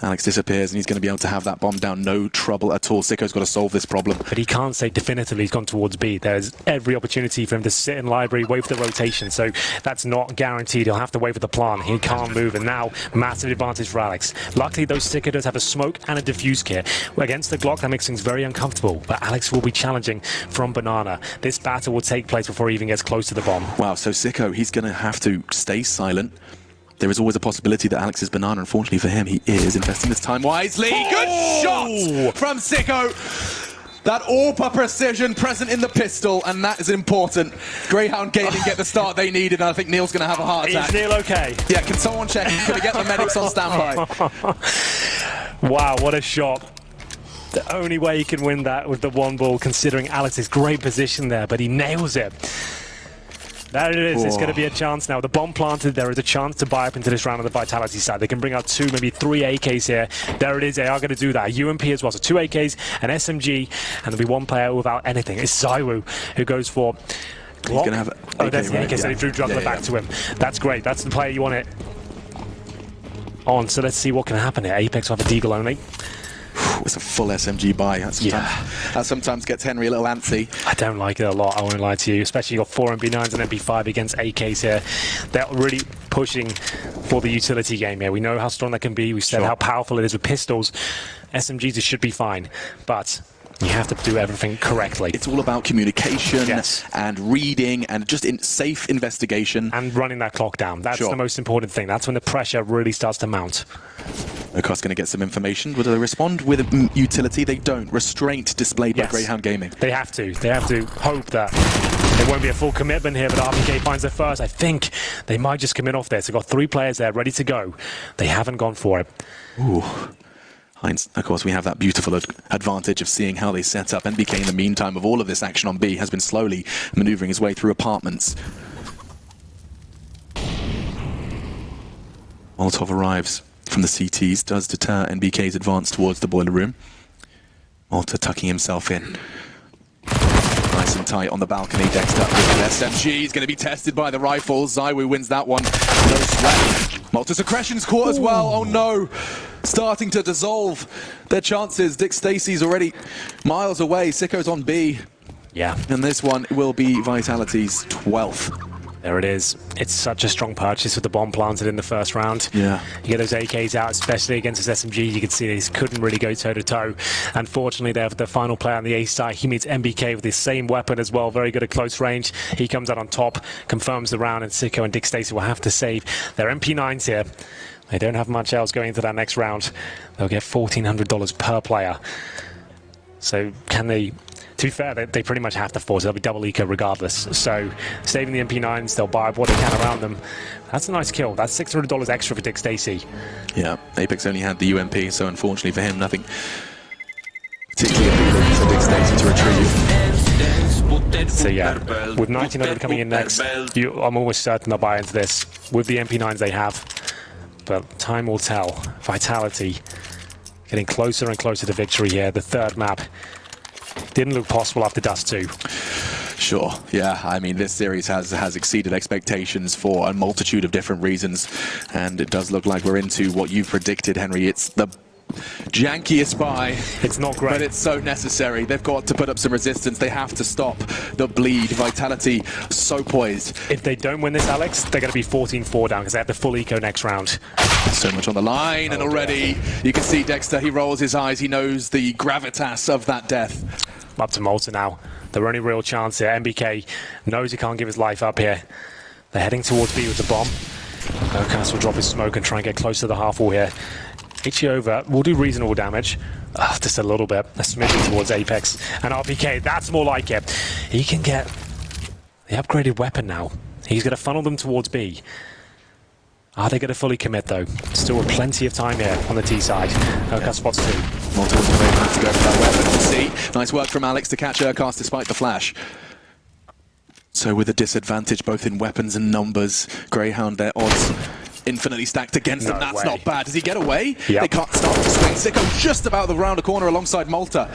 Alex disappears, and he's going to be able to have that bomb down. No trouble at all. Sicko's got to solve this problem. But he can't say definitively he's gone towards B. There's every opportunity for him to sit in library, wait for the rotation. So that's not guaranteed. He'll have to wait for the plan. He can't move, and now massive advantage for Alex. Luckily, those Sicko does have a smoke and a diffuse kit. Against the Glock, that makes things very uncomfortable. But Alex will be challenging from Banana. This battle will take place before he even gets close to the bomb. Wow, so Sicko, he's going to have to stay silent. There is always a possibility that Alex is Banana. Unfortunately for him, he is investing this time wisely. Good shot from Sicko. That AWP precision present in the pistol, and that is important. Grayhound Gaming get the start they needed, and I think Neil's going to have a heart attack. Is Neil okay? Yeah, can someone check? Can we get the medics on standby? Wow, what a shot. The only way he can win that with the one ball, considering Alex's great position there, but he nails it. There it is. It's going to be a chance now. The bomb planted. There is a chance to buy up into this round on the Vitality side. They can bring out 2, maybe 3 AKs here. There it is. They are going to do that. UMP as well. So 2 AKs, an SMG, and there'll be 1 player without anything. It's Zywoo who goes for Glock. He's going to have oh, that's the AK. So they drew Juggler back to him. That's great. That's the player you want it on. So let's see what can happen here. Apex will have a Deagle only. It's a full SMG buy. That sometimes gets Henry a little antsy. I don't like it a lot, I won't lie to you. Especially you've got 4 MP9s and MP5 against AKs here. They're really pushing for the utility game here. We know how strong that can be. We've said how powerful it is with pistols. SMGs, it should be fine. But you have to do everything correctly. It's all about communication and reading and just safe investigation. And running that clock down. That's the most important thing. That's when the pressure really starts to mount. Okar's going to get some information. Will they respond with utility? They don't. Restraint displayed by Grayhound Gaming. They have to. They have to hope that there won't be a full commitment here, but RPK finds it first. I think they might just commit off there. So they've got 3 players there ready to go. They haven't gone for it. Ooh. Of course, we have that beautiful advantage of seeing how they set up. NBK, in the meantime, of all of this action on B, has been slowly maneuvering his way through apartments. Molotov arrives from the CTs, does deter NBK's advance towards the boiler room. Malta tucking himself in. Nice and tight on the balcony. Dexter with the SMG. He's going to be tested by the rifles. Zywoo wins that one. No sweat. Malta's aggression's caught as well. Oh no. Starting to dissolve their chances. Dick Stacey's already miles away. Sicko's on B. Yeah. And this one will be Vitality's 12th. There it is. It's such a strong purchase with the bomb planted in the first round. Yeah. You get those AKs out, especially against this SMG. You can see they couldn't really go toe-to-toe. Unfortunately, they have the final player on the A side. He meets MBK with the same weapon as well. Very good at close range. He comes out on top, confirms the round, and Sicko and Dick Stacey will have to save their MP9s here. They don't have much else going into that next round. They'll get $1,400 per player. So can they... To be fair, they pretty much have to force it. They'll be double eco regardless. So saving the MP9s, they'll buy what they can around them. That's a nice kill. That's $600 extra for Dick Stacey. Yeah, Apex only had the UMP, so unfortunately for him, nothing particularly appealing for Dick Stacey to retrieve. So yeah, with 1900 coming in next, I'm almost certain they'll buy into this with the MP9s they have. But time will tell. Vitality getting closer and closer to victory here. The 3rd map didn't look possible after Dust 2. Sure, yeah. I mean, this series has exceeded expectations for a multitude of different reasons, and it does look like we're into what you predicted, Henry. It's the jankiest buy. It's not great, but it's so necessary. They've got to put up some resistance. They have to stop the bleed. Vitality so poised. If they don't win this, Alex, they're going to be 14-4 down because they have the full eco next round. So much on the line, and already you can see Dexter. He rolls his eyes. He knows the gravitas of that death. Up to Malta now. Their only real chance here. MBK knows he can't give his life up here. They're heading towards B with the bomb. Okas will drop his smoke and try and get close to the half wall here. HE over will do reasonable damage. Just a little bit. A smidgen towards Apex. And RPK, that's more like it. He can get the upgraded weapon now. He's going to funnel them towards B. Are they going to fully commit, though? Still plenty of time here on the T side. Okas spots 2. Multiple have to go for that weapon. We'll see. Nice work from Alex to catch Urkas despite the flash. So with a disadvantage both in weapons and numbers, Grayhound, their odds infinitely stacked against them. That's not bad. Does he get away? Yep. They can't start the swing. Sicko just about the round a corner alongside Malta.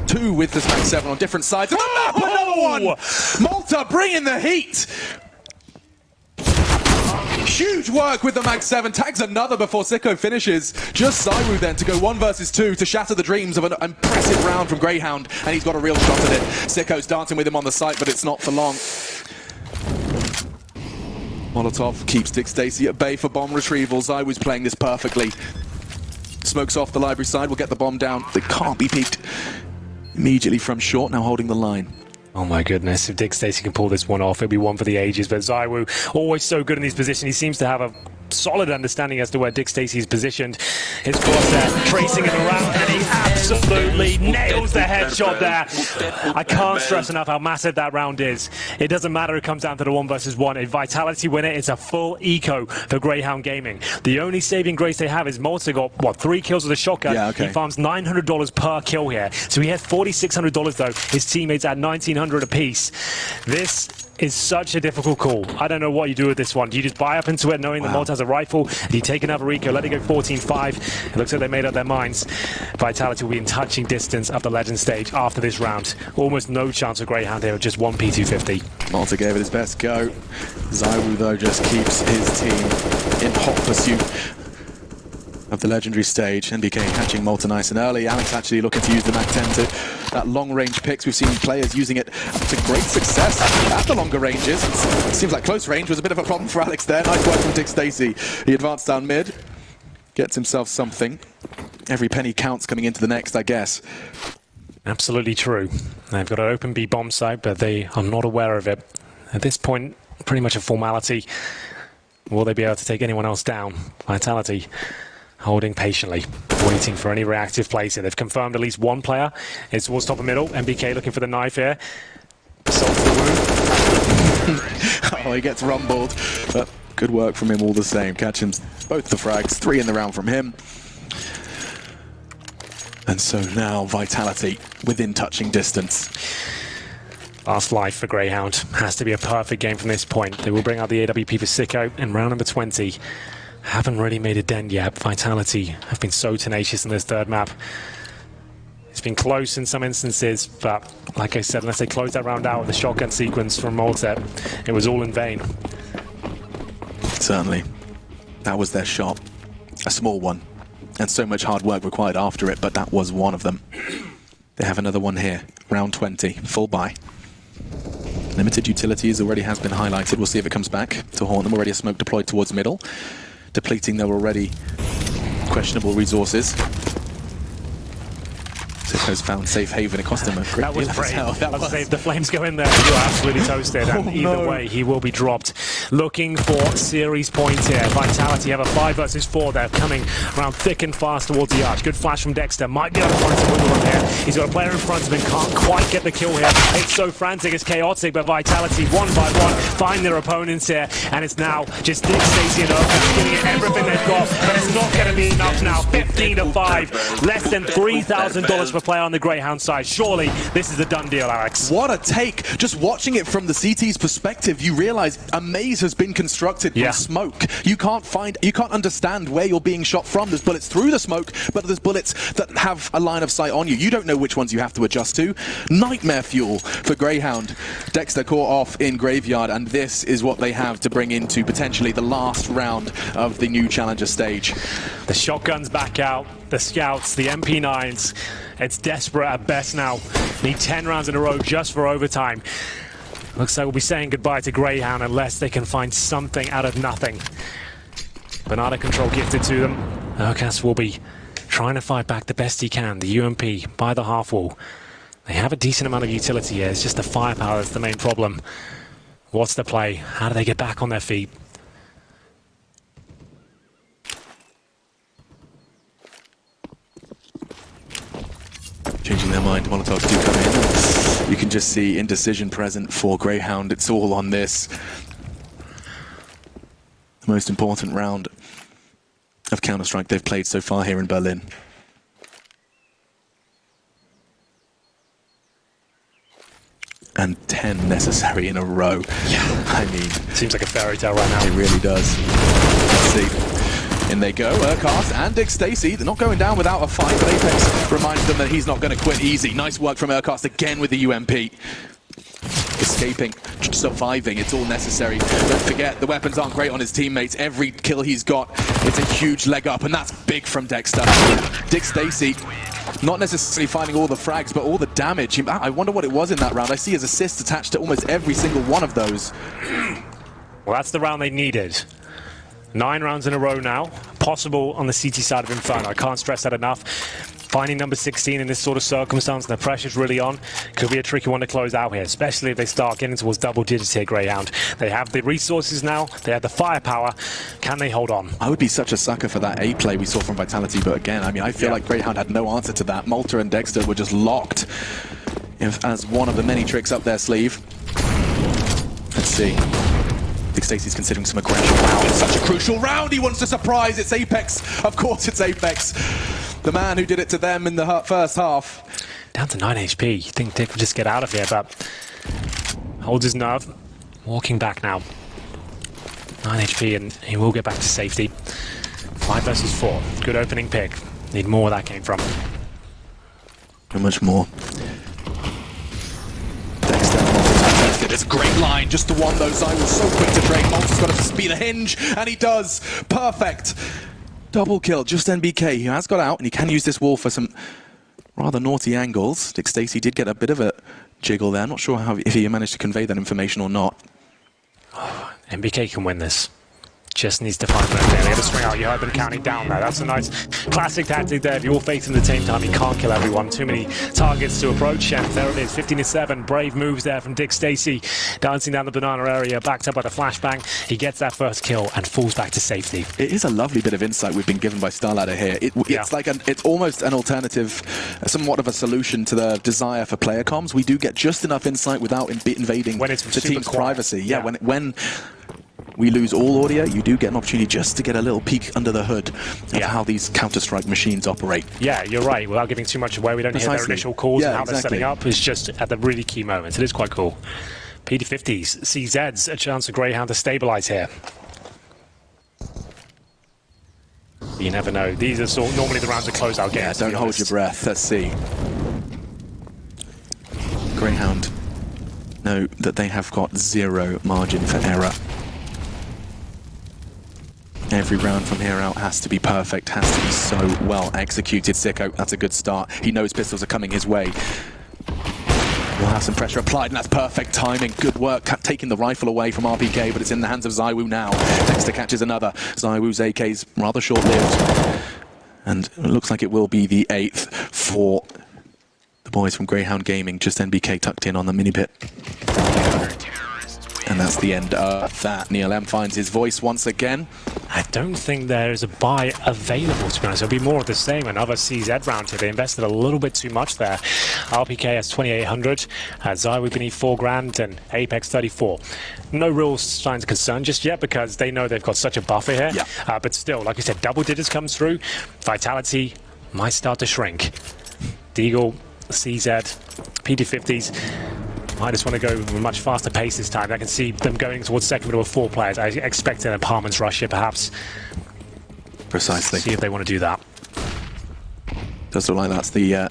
2 with the Smack 7 on different sides. And another one! Malta bringing the heat! Huge work with the Mag 7, tags another before Sicko finishes. Just Zywoo then to go 1 versus 2 to shatter the dreams of an impressive round from Grayhound, and he's got a real shot at it. Sicko's dancing with him on the site, but it's not for long. Molotov keeps Dick Stacey at bay for bomb retrieval. Zywoo's playing this perfectly. Smokes off the library side, will get the bomb down. They can't be peeked immediately from short, now holding the line. Oh my goodness, if Dick Stacey can pull this one off, it'll be one for the ages. But Zywoo, always so good in these positions. He seems to have a solid understanding as to where Dick Stacey is positioned. His crosshair tracing it around, and he absolutely nails the headshot there. I can't stress enough how massive that round is. It doesn't matter, it comes down to the 1 versus 1. If Vitality win it, it's a full eco for Grayhound Gaming. The only saving grace they have is Malta got, what, 3 kills with a shotgun. Yeah, okay. He farms $900 per kill here. So he has $4,600 though. His teammates at $1,900 apiece. This is such a difficult call. I don't know what you do with this one. Do you just buy up into it knowing that Malta has a rifle? Do you take another eco, let it go 14-5? It looks like they made up their minds. Vitality will be in touching distance of the Legend stage after this round. Almost no chance of Grayhound here with just one P250. Malta gave it his best go. Zaiwu, though, just keeps his team in hot pursuit of the legendary stage. NBK catching Malta nice and early. Alex actually looking to use the MAC-10 to that long-range picks. We've seen players using it to great success at the longer ranges. It seems like close range was a bit of a problem for Alex there. Nice work from Dick Stacey. He advanced down mid, gets himself something. Every penny counts coming into the next, I guess. Absolutely true. They've got an open B bomb site, but they are not aware of it. At this point, pretty much a formality. Will they be able to take anyone else down? Vitality holding patiently, waiting for any reactive plays here. They've confirmed at least one player is towards top of middle. MBK looking for the knife here. Solves the wound. Oh, he gets rumbled, but good work from him all the same. Catching both the frags, 3 in the round from him. And so now Vitality within touching distance. Last life for Grayhound. Has to be a perfect game from this point. They will bring out the AWP for Sicko in round number 20. Haven't really made a dent yet. Vitality have been so tenacious in this third map. It's been close in some instances, but like I said, unless they close that round out with the shotgun sequence from Malta, it was all in vain. Certainly. That was their shot. A small one. And so much hard work required after it, but that was one of them. They have another one here. Round 20. Full buy. Limited utilities already has been highlighted. We'll see if it comes back to haunt them. Already a smoke deployed towards middle, depleting their already questionable resources. Sicko's found safe haven. It cost him a great That was deal of brave. hell. That was. The flames go in there. You're absolutely toasted. And either way, he will be dropped. Looking for series points here. Vitality have a 5 versus 4. They're coming around thick and fast towards the arch. Good flash from Dexter. Might be able to find some wiggle room here. He's got a player in front of him. Can't quite get the kill here. It's so frantic. It's chaotic. But Vitality, one by one, find their opponents here. And it's now just Dick, Stacey, and Urquhart giving it everything they've got. But it's not going to be enough now. 15-5. Less than $3,000 per player on the Grayhound side. Surely this is a done deal, Alex. What a take. Just watching it from the CT's perspective, you realize a maze has been constructed from smoke. You can't understand where you're being shot from. There's bullets through the smoke, but there's bullets that have a line of sight on you. You don't know which ones you have to adjust to. Nightmare fuel for Grayhound. Dexter caught off in Graveyard, and this is what they have to bring into potentially the last round of the new Challenger stage. The shotgun's back out. The scouts, the MP9s. It's desperate at best now. Need 10 rounds in a row just for overtime. Looks like we'll be saying goodbye to Grayhound unless they can find something out of nothing. Banana control gifted to them. Urquhart will be trying to fight back the best he can. The UMP by the half wall. They have a decent amount of utility here. It's just the firepower that's the main problem. What's the play? How do they get back on their feet? Changing their mind, Molotovs do come in. You can just see indecision present for Grayhound. It's all on this. The most important round of Counter-Strike they've played so far here in Berlin. And 10 necessary in a row. Yeah. I mean... Seems like a fairy tale right now. It really does. Let's see. In they go, Urquhart and Dick Stacey. They're not going down without a fight, but Apex reminds them that he's not going to quit easy. Nice work from Urquhart again with the UMP. Escaping, surviving, it's all necessary. Don't forget, the weapons aren't great on his teammates. Every kill he's got, it's a huge leg up, and that's big from Dexter. Dick Stacey, not necessarily finding all the frags, but all the damage. I wonder what it was in that round. I see his assists attached to almost every single one of those. Well, that's the round they needed. 9 rounds in a row now, possible on the CT side of Inferno. I can't stress that enough. Finding number 16 in this sort of circumstance, and the pressure's really on, could be a tricky one to close out here, especially if they start getting towards double digits here, Grayhound. They have the resources now, they have the firepower. Can they hold on? I would be such a sucker for that A play we saw from Vitality, but again, I mean, I feel like Grayhound had no answer to that. Malta and Dexter were just locked as one of the many tricks up their sleeve. Let's see. Dick Stacey's considering some aggression. Wow, it's such a crucial round. He wants to surprise. It's Apex. Of course it's Apex. The man who did it to them in the first half. Down to 9 HP. You think Dick would just get out of here, but holds his nerve. walking back now. 9 HP and he will get back to safety. 5 versus 4. Good opening pick. Need more where that came from. How much more? It's a great line, just the one though. Zai was so quick to trade. Malta's got to speed a hinge, and he does. Perfect. Double kill, just NBK. He has got out, and he can use this wall for some rather naughty angles. Dick Stacey did get a bit of a jiggle there. Not sure if he managed to convey that information or not. NBK can win this. Just needs to find that there. They have to swing out. You heard them counting down there. That's a nice classic tactic there. If you're facing the same time, you can't kill everyone. Too many targets to approach, and there it is. 15-7. Brave moves there from Dick Stacey. Dancing down the banana area, backed up by the flashbang. He gets that first kill and falls back to safety. It is a lovely bit of insight we've been given by StarLadder here. It's like it's almost an alternative, somewhat of a solution to the desire for player comms. We do get just enough insight without invading the team's privacy. Yeah, when we lose all audio, you do get an opportunity just to get a little peek under the hood of how these Counter-Strike machines operate. Yeah, you're right. Without giving too much away, we don't hear their initial calls and how they're setting up. It's just at the really key moments. It is quite cool. PD50s, CZ's a chance for Grayhound to stabilize here. You never know. These are normally the rounds of closeout games. Yeah, don't hold your breath. Let's see. Grayhound know that they have got 0 margin for error. Every round from here out has to be perfect, has to be so well executed. Sicko, that's a good start. He knows pistols are coming his way. We'll have some pressure applied, and that's perfect timing. Good work, taking the rifle away from RPK, but it's in the hands of ZywOo now. Dexter catches another. ZywOo's AK's rather short-lived. And it looks like it will be the 8th for the boys from Grayhound Gaming. Just NBK tucked in on the mini-pit. And that's the end of that. Neil M finds his voice once again. I don't think there is a buy available, to be honest. It'll be more of the same. Another CZ round here. They invested a little bit too much there. RPK has 2,800. ZywOo beneath 4 grand and Apex 34. No real signs of concern just yet because they know they've got such a buffer here. Yeah. But still, like I said, double digits comes through. Vitality might start to shrink. Deagle, CZ, PD50s. I just want to go with a much faster pace this time. I can see them going towards second middle with 4 players. I expect an apartments rush here, perhaps. Precisely. See if they want to do that. Does look like that's the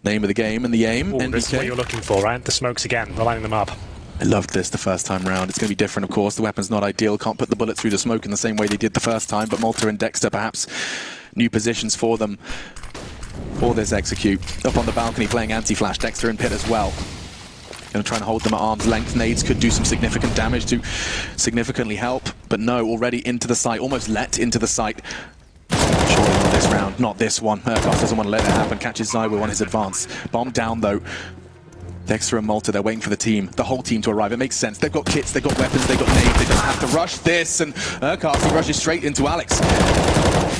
name of the game and the aim. Ooh, this is what you're looking for, right? The smokes again. They're lining them up. I loved this the first time round. It's going to be different, of course. The weapon's not ideal. Can't put the bullet through the smoke in the same way they did the first time. But Malta and Dexter, perhaps new positions for them for this execute. Up on the balcony playing anti-flash. Dexter and Pit as well. Going to try and hold them at arm's length. Nades could do some significant damage to significantly help, but no, already into the site, almost let into the site. Surely not this round, not this one. Urkos doesn't want to let it happen, catches ZywOo on his advance. Bomb down though. Dexter and Malta, they're waiting for the whole team to arrive. It makes sense. They've got kits, they've got weapons, they've got nades. They don't have to rush this, and Urkos, he rushes straight into Alex.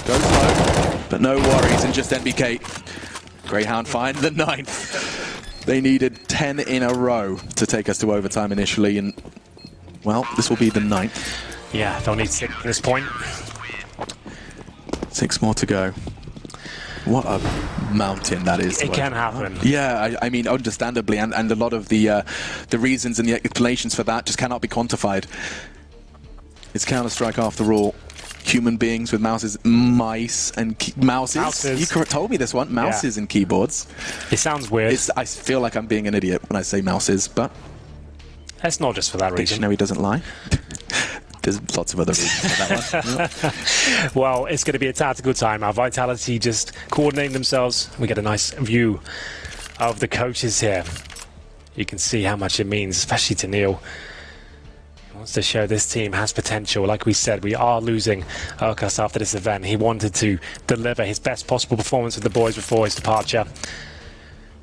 Goes low, but no worries, and just NBK. Grayhound find the 9th. They needed 10 in a row to take us to overtime initially, and, well, this will be the 9th. Yeah, they'll need 6 at this point. 6 more to go. What a mountain that is. It can happen. Yeah, I mean, understandably, and a lot of the reasons and the explanations for that just cannot be quantified. It's Counter-Strike after all. Human beings with mouses, mice and mouses. You told me this one. Mouses and keyboards. It sounds weird. I feel like I'm being an idiot when I say mouses, but it's not just for that reason. Dictionary doesn't lie. There's lots of other reasons for that one. Well, it's going to be a tactical time. Our Vitality just coordinating themselves. We get a nice view of the coaches here. You can see how much it means, especially to Neil. Wants to show this team has potential. Like we said, we are losing Urkos after this event. He wanted to deliver his best possible performance with the boys before his departure.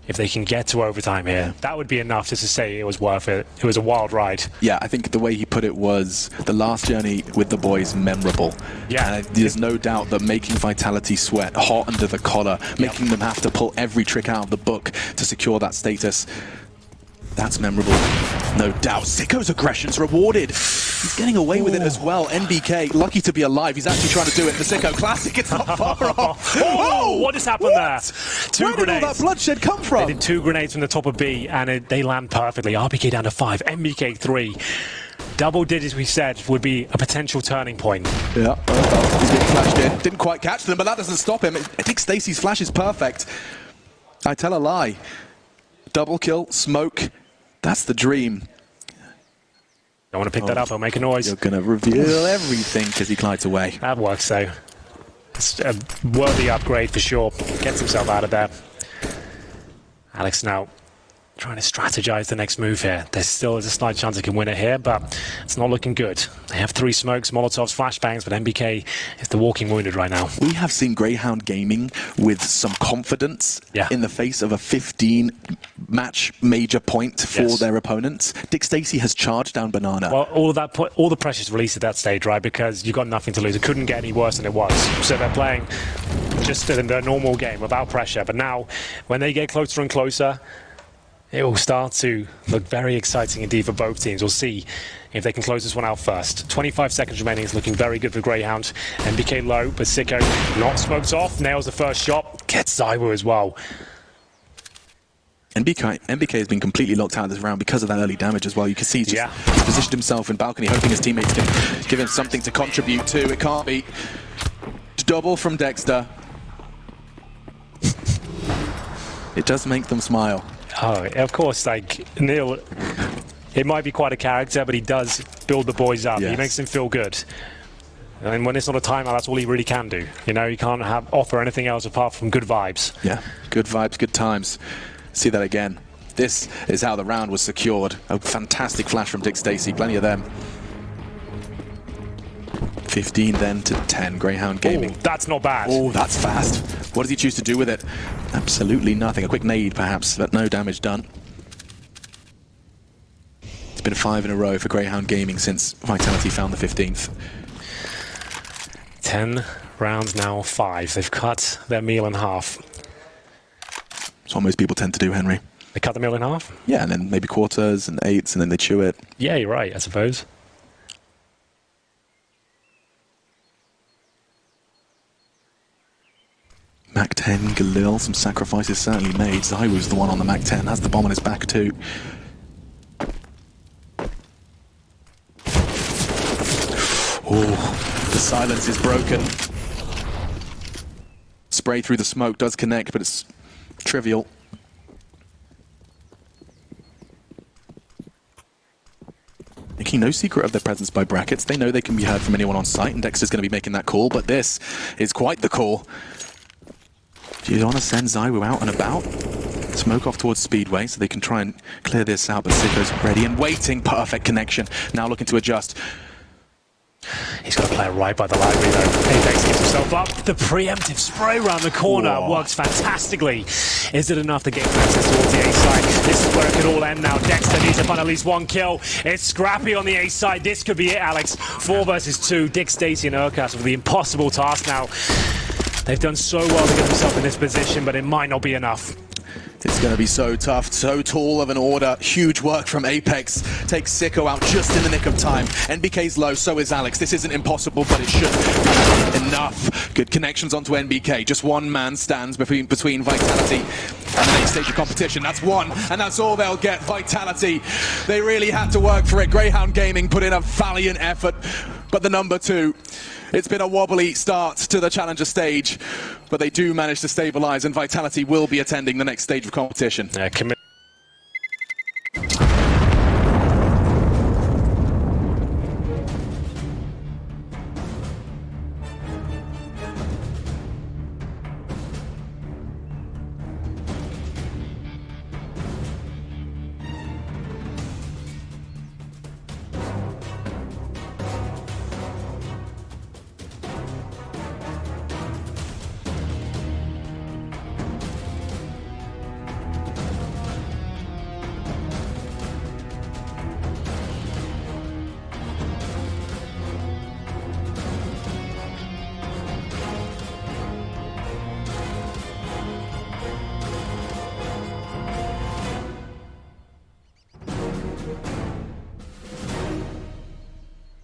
If they can get to overtime here, that would be enough just to say it was worth it. It was a wild ride. Yeah, I think the way he put it was the last journey with the boys memorable. Yeah. There's no doubt that making Vitality sweat, hot under the collar, making them have to pull every trick out of the book to secure that status. That's memorable. No doubt. Sicko's aggression's rewarded. He's getting away with it as well. NBK, lucky to be alive. He's actually trying to do it. The Sicko classic, it's not far off. Oh, what just happened there? Two Where grenades. did all that bloodshed come from? They did 2 grenades from the top of B, and they land perfectly. RBK down to 5, NBK 3. Double digits, we said, would be a potential turning point. Yeah, he's getting flashed in. Didn't quite catch them, but that doesn't stop him. I think Stacy's flash is perfect. I tell a lie. Double kill, smoke. That's the dream. Don't want to pick that up, I'll make a noise. You're going to reveal everything because he glides away. That works, though. It's a worthy upgrade for sure. Gets himself out of there. Alex now trying to strategize the next move here. There still is a slight chance he can win it here, but it's not looking good. They have 3 smokes, Molotovs, flashbangs, but NBK is the walking wounded right now. We have seen Grayhound gaming with some confidence in the face of a 15-match major point for their opponents. Dick Stacey has charged down Banana. Well, all the pressure's released at that stage, right? Because you've got nothing to lose. It couldn't get any worse than it was. So they're playing just in their normal game without pressure. But now, when they get closer and closer, it will start to look very exciting indeed for both teams. We'll see if they can close this one out first. 25 seconds remaining. It's looking very good for Grayhound. NBK low, but Sicko not smoked off. Nails the first shot. Gets Zywo as well. NBK has been completely locked out of this round because of that early damage as well. You can see he's just positioned himself in balcony, hoping his teammates can give him something to contribute to. It can't be. Double from Dexter. It does make them smile. Oh, of course, like, Neil, it might be quite a character, but he does build the boys up. He makes them feel good. And when it's not a timeout, that's all he really can do. You know, he can't offer anything else apart from good vibes. Yeah, good vibes, good times. See that again. This is how the round was secured. A fantastic flash from Dick Stacey, plenty of them. 15 then to 10, Grayhound Gaming. Ooh, that's not bad. Oh, that's fast. What does he choose to do with it? Absolutely nothing. A quick nade, perhaps, but no damage done. It's been 5 in a row for Grayhound Gaming since Vitality found the 15th. 10 rounds now, 5. They've cut their meal in half. That's what most people tend to do, Henry. They cut the meal in half? Yeah, and then maybe quarters and 8s, and then they chew it. Yeah, you're right, I suppose. Mac 10, Galil, some sacrifices certainly made. Zywo's the one on the Mac 10, has the bomb on his back too. Oh, the silence is broken. Spray through the smoke does connect, but it's trivial. Making no secret of their presence by brackets. They know they can be heard from anyone on site, and Dexter's going to be making that call, but this is quite the call. Do you want to send Zywo out and about? Smoke off towards Speedway so they can try and clear this out, but Sicko's ready and waiting. Perfect connection. Now looking to adjust. He's got to play it right by the library though. Apex gets himself up. The preemptive spray around the corner works fantastically. Is it enough to gain access towards the A side? This is where it could all end now. Dexter needs to find at least 1 kill. It's scrappy on the A side. This could be it, Alex. 4 versus 2. Dick Stacey and Urkas with the impossible task now. They've done so well to get themselves in this position, but it might not be enough. It's going to be so tough, so tall of an order. Huge work from Apex. Takes Sicko out just in the nick of time. NBK's low, so is Alex. This isn't impossible, but it should be enough. Good connections onto NBK. Just one man stands between Vitality and the next stage of competition. That's one, and that's all they'll get. Vitality. They really had to work for it. Grayhound Gaming put in a valiant effort, but the number 2. It's been a wobbly start to the Challenger stage, but they do manage to stabilize, and Vitality will be attending the next stage of competition. Yeah,